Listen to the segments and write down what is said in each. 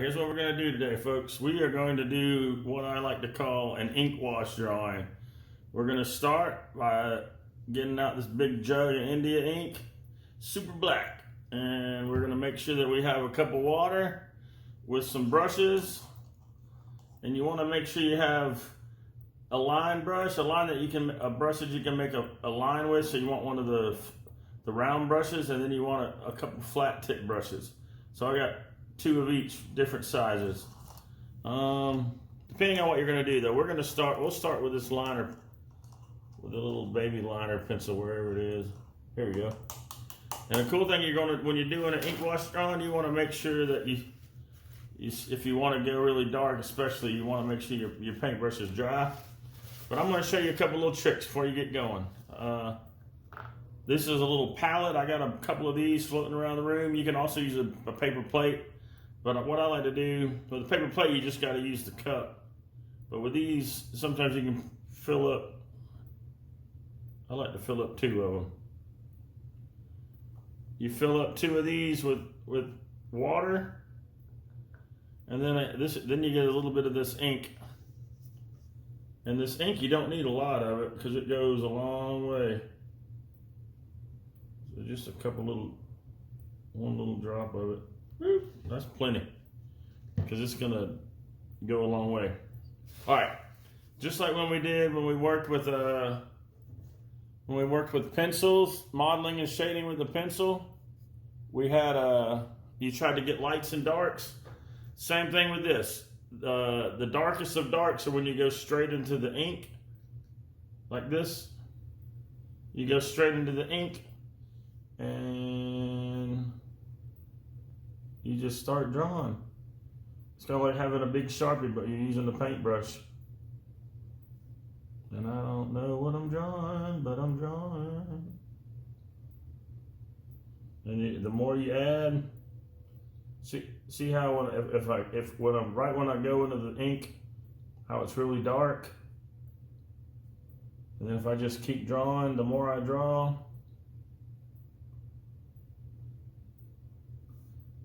here's what we're going to do today, folks. We are going to do what I like to call an ink wash drawing. We're going to start by getting out this big jug of India ink, super black. And we're going to make sure that we have a cup of water with some brushes. And you want to make sure you have a line brush, a brush that you can make a line with. So you want one of the round brushes, and then you want a couple flat tip brushes. So I got 2 of each, different sizes. Depending on what you're going to do, though, we'll start with this liner, with a little baby liner pencil, wherever it is. Here we go. And the cool thing when you're doing an ink wash drawing, you want to make sure that if you want to go really dark, especially, you want to make sure your paintbrush is dry. But I'm going to show you a couple little tricks before you get going. This is a little palette. I got a couple of these floating around the room. You can also use a paper plate. But what I like to do, with a paper plate, you just got to use the cup. But with these, sometimes you can fill up. I like to fill up 2 of them. You fill up 2 of these with water. And then you get a little bit of this ink. And this ink, you don't need a lot of it because it goes a long way. So just one little drop of it. Woo, that's plenty because it's gonna go a long way. All right, just like when we worked with pencils, modeling and shading with the pencil, we had you tried to get lights and darks. Same thing with this. The darkest of darks are when you go straight into the ink, like this. You go straight into the ink, and you just start drawing. It's kind of like having a big Sharpie, but you're using the paintbrush. And I don't know what I'm drawing, but I'm drawing. And the more you add, see how when I go into the ink, how it's really dark. And then if I just keep drawing, the more I draw,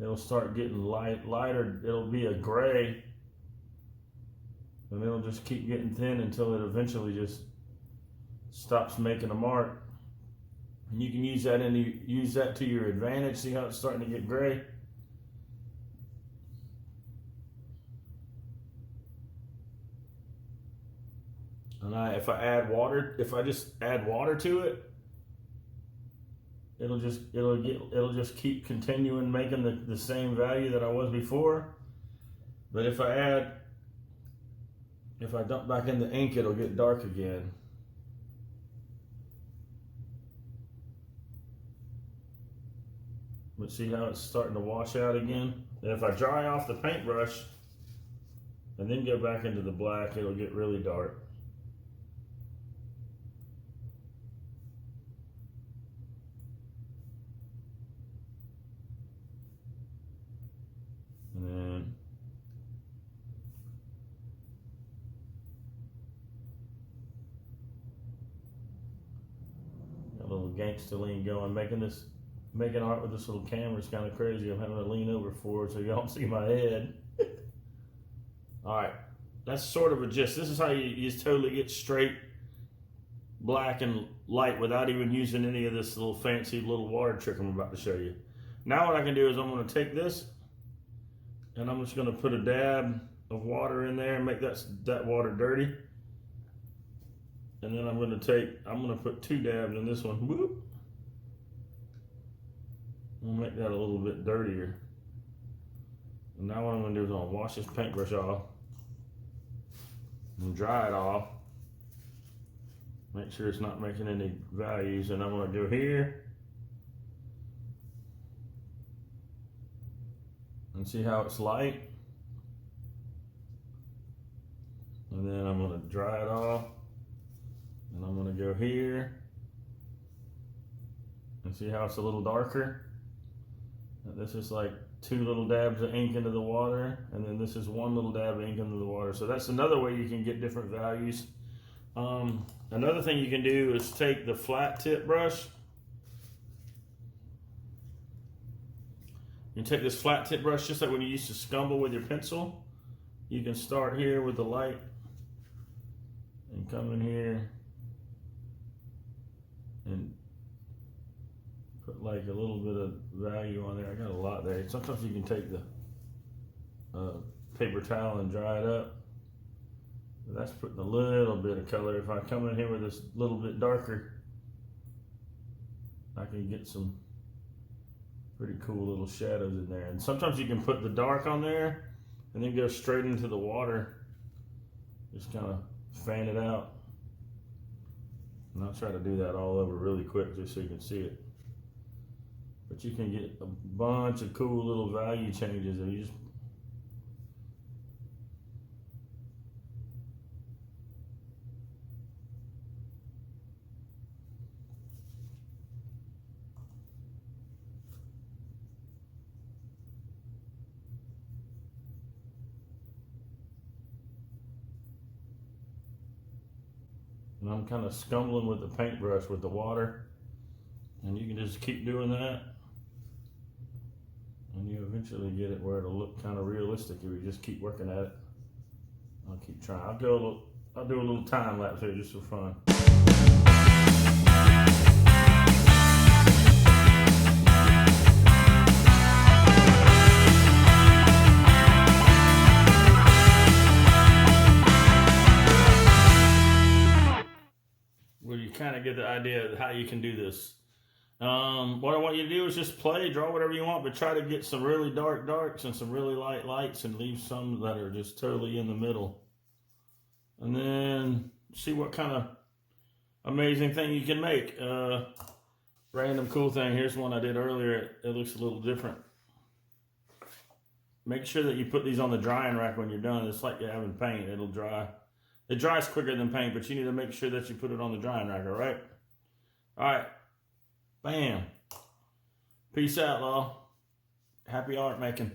it'll start getting lighter. It'll be a gray, and it'll just keep getting thin until it eventually just stops making a mark. And you can use that to your advantage. See how it's starting to get gray? And if I just add water to it, it'll just keep continuing making the same value that I was before. But if I dump back in the ink, it'll get dark again. But see how it's starting to wash out again? And if I dry off the paintbrush and then go back into the black, it'll get really dark. And then got a little gangster lean going. Making art with this little camera is kind of crazy. I'm having to lean over forward so y'all don't see my head. All right, that's sort of a gist. This is how you just totally get straight black and light without even using any of this little fancy little water trick I'm about to show you. Now what I can do is I'm going to take this and I'm just going to put a dab of water in there and make that water dirty. And then I'm going to put 2 dabs in this one. Whoop. We'll make that a little bit dirtier. And now what I'm going to do is I'm going to wash this paintbrush off and dry it off. Make sure it's not making any values. And I'm going to go here and see how it's light. And then I'm going to dry it off. And I'm going to go here and see how it's a little darker. This is like 2 little dabs of ink into the water, and then this is 1 little dab of ink into the water. So that's another way you can get different values. Another thing you can do is take the flat tip brush You take this flat tip brush, just like when you used to scumble with your pencil. You can start here with the light and come in here and put like a little bit of value on there. I got a lot there. Sometimes you can take the paper towel and dry it up. That's putting a little bit of color. If I come in here with this little bit darker, I can get some pretty cool little shadows in there. And sometimes you can put the dark on there and then go straight into the water. Just kind of fan it out. And I'll try to do that all over really quick just so you can see it. But you can get a bunch of cool little value changes if you just and I'm kind of scumbling with the paintbrush with the water, and you can just keep doing that and you eventually get it where it'll look kind of realistic if you just keep working at it. I'll keep trying. I'll do a little time lapse here just for fun. Where you kind of get the idea of how you can do this. What I want you to do is just play, draw whatever you want, but try to get some really dark darks and some really light lights and leave some that are just totally in the middle. And then see what kind of amazing thing you can make. Random cool thing. Here's one I did earlier. It looks a little different. Make sure that you put these on the drying rack when you're done. It's like you're having paint. It'll dry. It dries quicker than paint, but you need to make sure that you put it on the drying rack, all right? All right. Bam. Peace out, y'all. Happy art making.